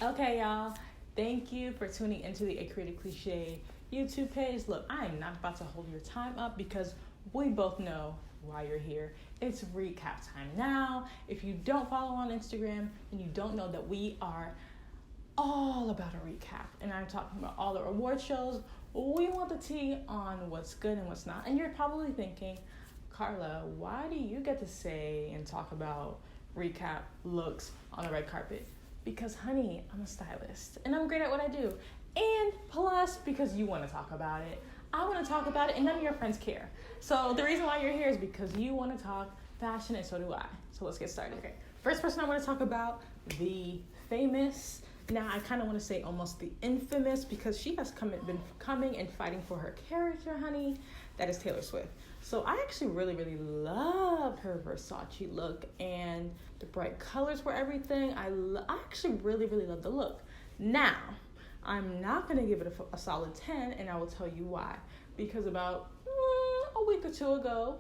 Okay, y'all. Thank you for tuning into the A Creative Cliche YouTube page. Look, I am not about to hold your time up because we both know why you're here. It's recap time now. If you don't follow on Instagram and you don't know that we are all about a recap, and I'm talking about all the award shows, we want the tea on what's good and what's not. And you're probably thinking, Carla, why do you get to say and talk about recap looks on the red carpet? Because, honey, I'm a stylist and I'm great at what I do. And plus, because you want to talk about it, I want to talk about it, and none of your friends care. So the reason why you're here is because you want to talk fashion, and so do I. So let's get started. Okay. First person I want to talk about, the famous, now I kind of want to say almost the infamous, because she has been coming and fighting for her character, honey. That is Taylor Swift. So I actually really, really loved her Versace look, and the bright colors were everything. I actually really, really loved the look. Now, I'm not going to give it a solid 10, and I will tell you why. Because about a week or two ago,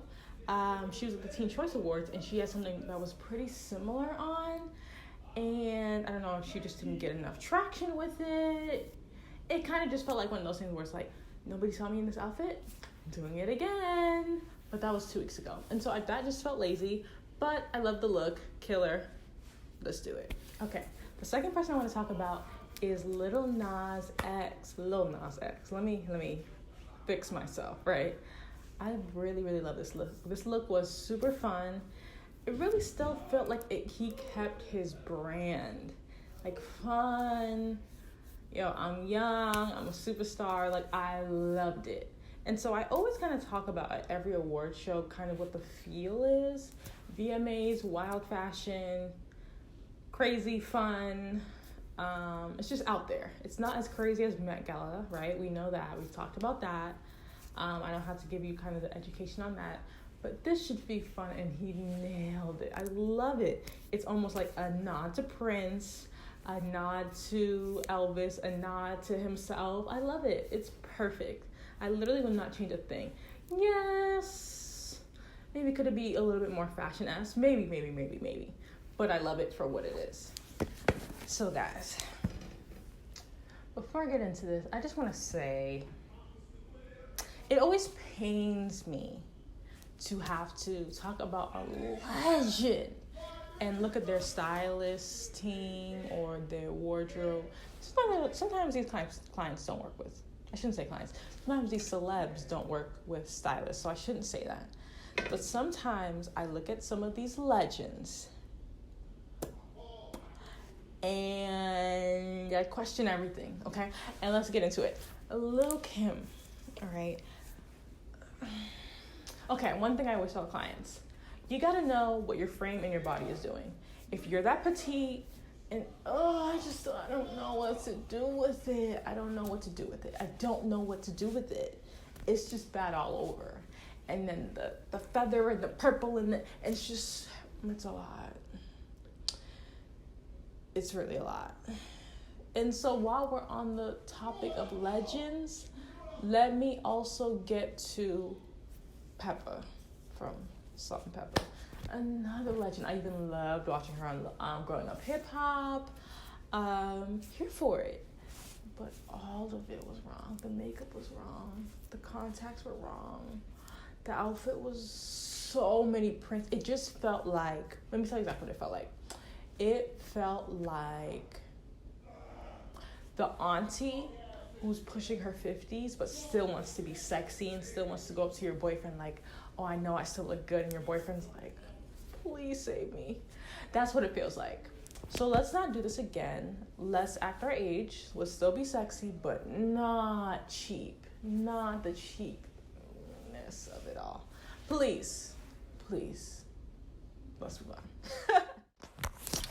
she was at the Teen Choice Awards, and she had something that was pretty similar on, and I don't know if she just didn't get enough traction with it. It kind of just felt like one of those things where it's like, nobody saw me in this outfit, doing it again. But that was 2 weeks ago, and so that just felt lazy, but I love the look. Killer. Let's do it. Okay, the second person I want to talk about is Lil Nas X. Let me fix myself, right? I really, really love this look. This look was super fun. It really still felt like he kept his brand. Like, fun. I'm young, I'm a superstar. Like, I loved it. And so I always kind of talk about at every award show kind of what the feel is. VMAs, wild fashion, crazy fun. It's just out there. It's not as crazy as Met Gala, right? We know that. We've talked about that. I don't have to give you kind of the education on that. But this should be fun, and he nailed it. I love it. It's almost like a nod to Prince, a nod to Elvis, a nod to himself. I love it. It's perfect. I literally would not change a thing. Yes, maybe could it be a little bit more fashion-esque? Maybe. But I love it for what it is. So guys, before I get into this, I just want to say, it always pains me to have to talk about a legend and look at their stylist team or their wardrobe. Sometimes these clients don't work with, I shouldn't say clients, sometimes these celebs don't work with stylists, so I shouldn't say that. But sometimes I look at some of these legends and I question everything, okay? And let's get into it. Lil' Kim, all right? Okay, one thing I always tell clients, you gotta know what your frame and your body is doing. If you're that petite and, I don't know what to do with it. I don't know what to do with it. It's just bad all over. And then the feather and the purple and it's a lot. It's really a lot. And so while we're on the topic of legends, let me also get to Peppa from Salt and Pepper. Another legend. I even loved watching her on Growing Up Hip Hop. Here for it. But all of it was wrong. The makeup was wrong. The contacts were wrong. The outfit was so many prints. It just felt like, let me tell you exactly what it felt like. It felt like the auntie who's pushing her 50s but still wants to be sexy and still wants to go up to your boyfriend like, oh, I know I still look good, and your boyfriend's like, please save me. That's what it feels like. So let's not do this again. Let's act our age. Let's still be sexy, but not cheap. Not the cheapness of it all. Please. Let's move on.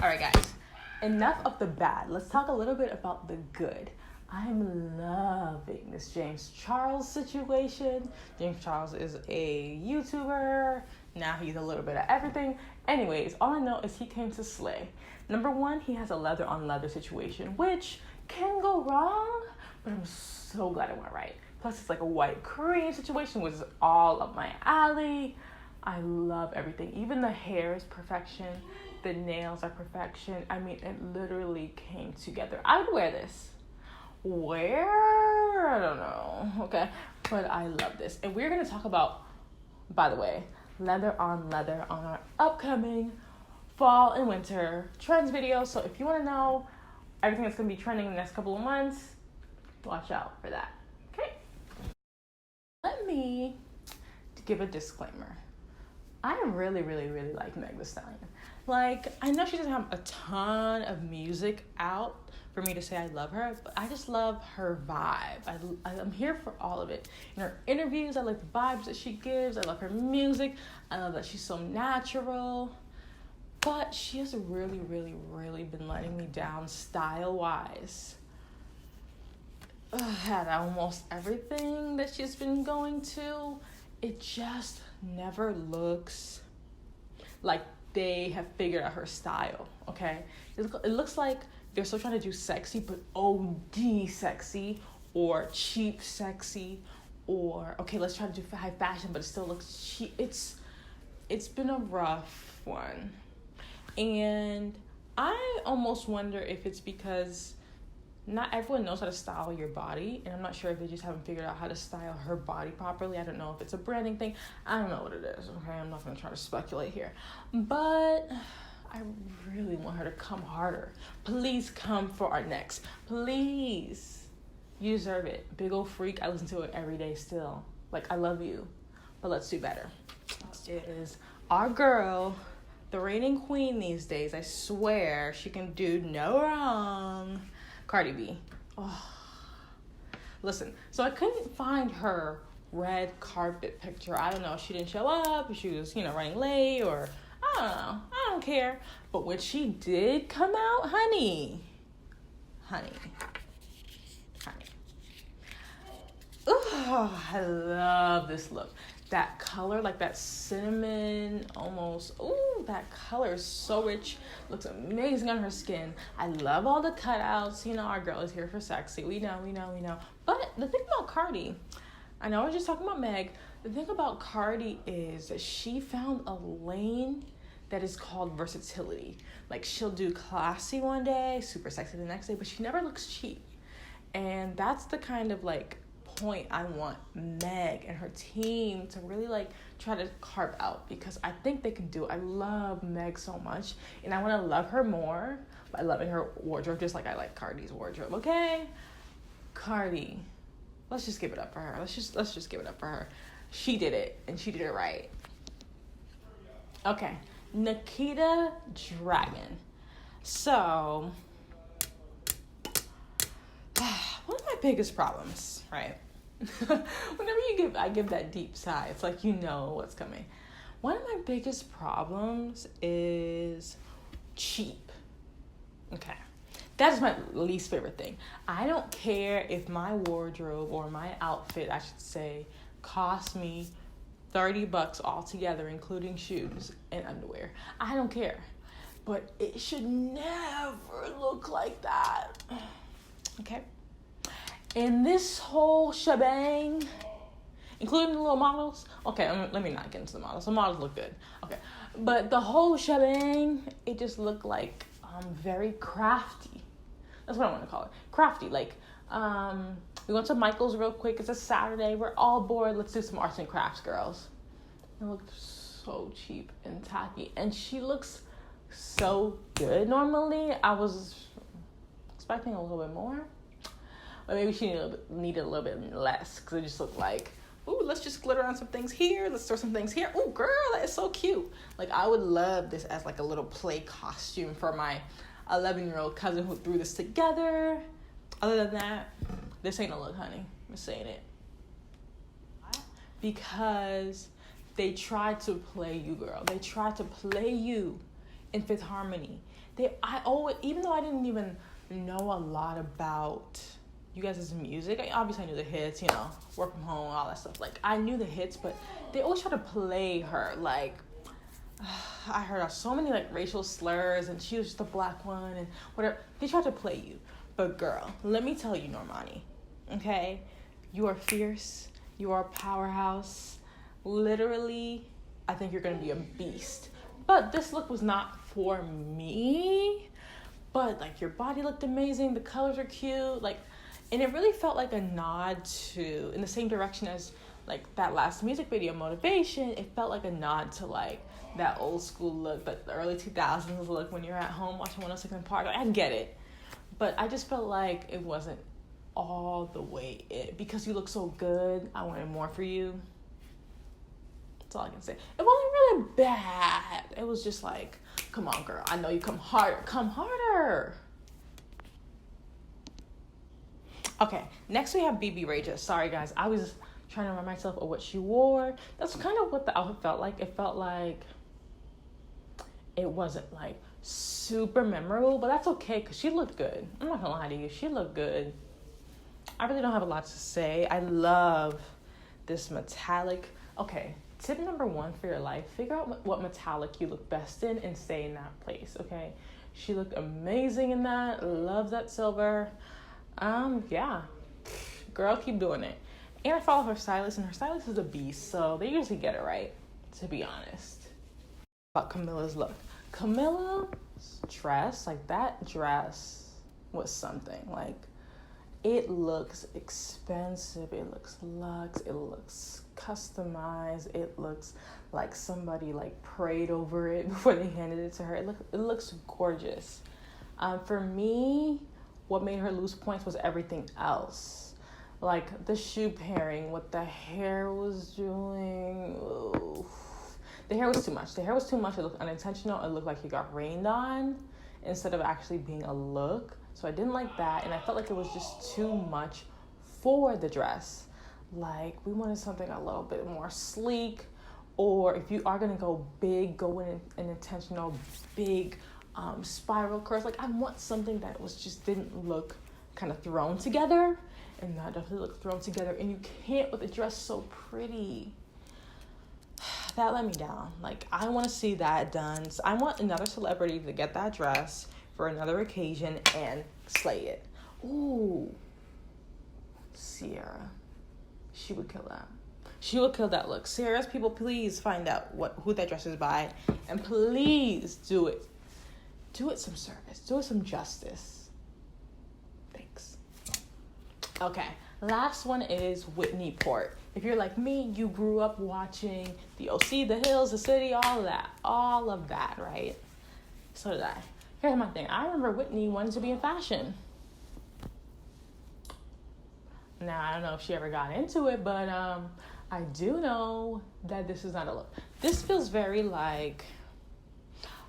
All right, guys. Enough of the bad. Let's talk a little bit about the good. I'm loving this James Charles situation. James Charles is a YouTuber. Now he's a little bit of everything. Anyways, all I know is he came to slay. Number one, he has a leather on leather situation, which can go wrong, but I'm so glad it went right. Plus, it's like a white cream situation, which is all up my alley. I love everything. Even the hair is perfection. The nails are perfection. I mean, it literally came together. I would wear this. Where? I don't know. Okay. But I love this. And we're going to talk about, by the way, leather on our upcoming fall and winter trends video. So if you want to know everything that's going to be trending in the next couple of months, watch out for that. Okay. Let me give a disclaimer. I really, really, really like Meg Thee Stallion. Like, I know she doesn't have a ton of music out for me to say I love her, but I just love her vibe. I'm here for all of it. In her interviews, I like the vibes that she gives. I love her music. I love that she's so natural. But she has really, really, really been letting me down style-wise. At almost everything that she's been going to, it just never looks like they have figured out her style, okay? It looks like they're still trying to do sexy, but OD sexy, or cheap sexy, or, okay, let's try to do high fashion, but it still looks cheap. It's been a rough one. And I almost wonder if it's because not everyone knows how to style your body, and I'm not sure if they just haven't figured out how to style her body properly. I don't know if it's a branding thing. I don't know what it is, okay? I'm not going to try to speculate here. But I really want her to come harder. Please come for our next. Please. You deserve it. Big old freak. I listen to it every day still. Like, I love you. But let's do better. It is our girl, the reigning queen these days. I swear she can do no wrong. Cardi B. Oh. Listen, so I couldn't find her red carpet picture. I don't know if she didn't show up, if she was, running late, or I don't know. I don't care. But when she did come out, honey. Ooh, I love this look. That color, like that cinnamon almost. Ooh, that color is so rich. Looks amazing on her skin. I love all the cutouts. Our girl is here for sexy. We know. But the thing about Cardi, I know I was just talking about Meg. The thing about Cardi is that she found a lane that is called versatility. Like, she'll do classy one day, super sexy the next day, but she never looks cheap. And that's the kind of point I want Meg and her team to really try to carve out, because I think they can do it. I love Meg so much, and I want to love her more by loving her wardrobe just like I like Cardi's wardrobe. Okay, Cardi, let's just give it up for her. Let's just give it up for her. She did it, and she did it right. Okay, Nikita Dragon. So one of my biggest problems, right? Whenever I give that deep sigh, it's like what's coming. One of my biggest problems is cheap. Okay. That's my least favorite thing. I don't care if my wardrobe, or my outfit, I should say, cost me $30 altogether, including shoes and underwear. I don't care. But it should never look like that. Okay? And this whole shebang, including the little models. Okay, let me not get into the models. The models look good. Okay. But the whole shebang, it just looked like very crafty. That's what I want to call it. Crafty. We went to Michael's real quick. It's a Saturday. We're all bored. Let's do some arts and crafts, girls. It looked so cheap and tacky. And she looks so good. Normally, I was expecting a little bit more. But maybe she needed a little bit less, because it just looked like, ooh, let's just glitter on some things here. Let's throw some things here. Ooh, girl, that is so cute. I would love this as a little play costume for my 11-year-old cousin who threw this together. Other than that, this ain't a look, honey. I'm saying it. Because they tried to play you, girl. They tried to play you in Fifth Harmony. Even though I didn't even know a lot about you guys' music. Obviously, I knew the hits, Work From Home, all that stuff. I knew the hits, but they always try to play her. I heard so many, racial slurs, and she was just a black one, and whatever. They tried to play you. But, girl, let me tell you, Normani, okay? You are fierce. You are a powerhouse. Literally, I think you're going to be a beast. But this look was not for me. But like your body looked amazing. The colors are cute. Like, and it really felt like a nod to, in the same direction as like that last music video, Motivation. It felt like a nod to like that old school look, but the early 2000s look when you're at home watching 106 in Park. Like, I get it. But I just felt like it wasn't all the way it. Because you look so good, I wanted more for you. That's all I can say. It wasn't really bad. It was just like, come on, girl. I know you come harder. Come harder. Okay, next we have BB Rachel. Sorry, guys. I was trying to remind myself of what she wore. That's kind of what the outfit felt like. It felt like it wasn't like super memorable, but that's okay because she looked good. I'm not gonna lie to you. She looked good. I really don't have a lot to say. I love this metallic. Okay, tip number 1 for your life. Figure out what metallic you look best in and stay in that place, okay? She looked amazing in that. Love that silver. Yeah. Girl, keep doing it. And I follow her stylist, and her stylist is a beast, so they usually get it right, to be honest. About Camilla's look. Camilla's dress, like that dress was something. Like, it looks expensive, it looks luxe, it looks customized, it looks like somebody like prayed over it before they handed it to her. It looks gorgeous. For me, what made her lose points was everything else. Like the shoe pairing, what the hair was doing. Oof. The hair was too much. It looked unintentional. It looked like he got rained on instead of actually being a look. So I didn't like that. And I felt like it was just too much for the dress. Like, we wanted something a little bit more sleek. Or if you are going to go big, go in an intentional big spiral curls. Like, I want something that was just didn't look kind of thrown together. And that definitely looked thrown together. And you can't with a dress so pretty. That let me down. Like, I want to see that done. So I want another celebrity to get that dress for another occasion and slay it. Ooh. Sierra. She would kill that. She would kill that look. Sierra's people, please find out who that dress is by. And please do it. Do it some service. Do it some justice. Thanks. Okay. Last one is Whitney Port. If you're like me, you grew up watching the OC, The Hills, The City, all of that, right? So did I. Here's my thing. I remember Whitney wanted to be in fashion. Now, I don't know if she ever got into it, but I do know that this is not a look. This feels very like,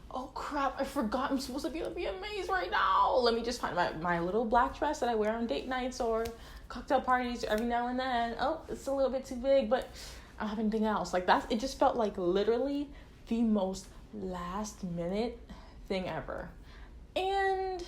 oh crap, I forgot I'm supposed to be able to be amazed right now. Let me just find my little black dress that I wear on date nights or cocktail parties every now and then. Oh, it's a little bit too big, but I don't have anything else. Like, that, it just felt like literally the most last minute thing ever. And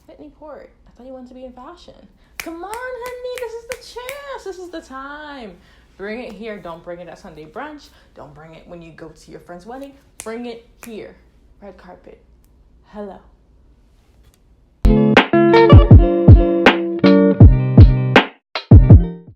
Whitney Port, I thought you wanted to be in fashion. Come on, honey, this is the chance. This is the time. Bring it here. Don't bring it at Sunday brunch. Don't bring it when you go to your friend's wedding. Bring it here. Red carpet. Hello.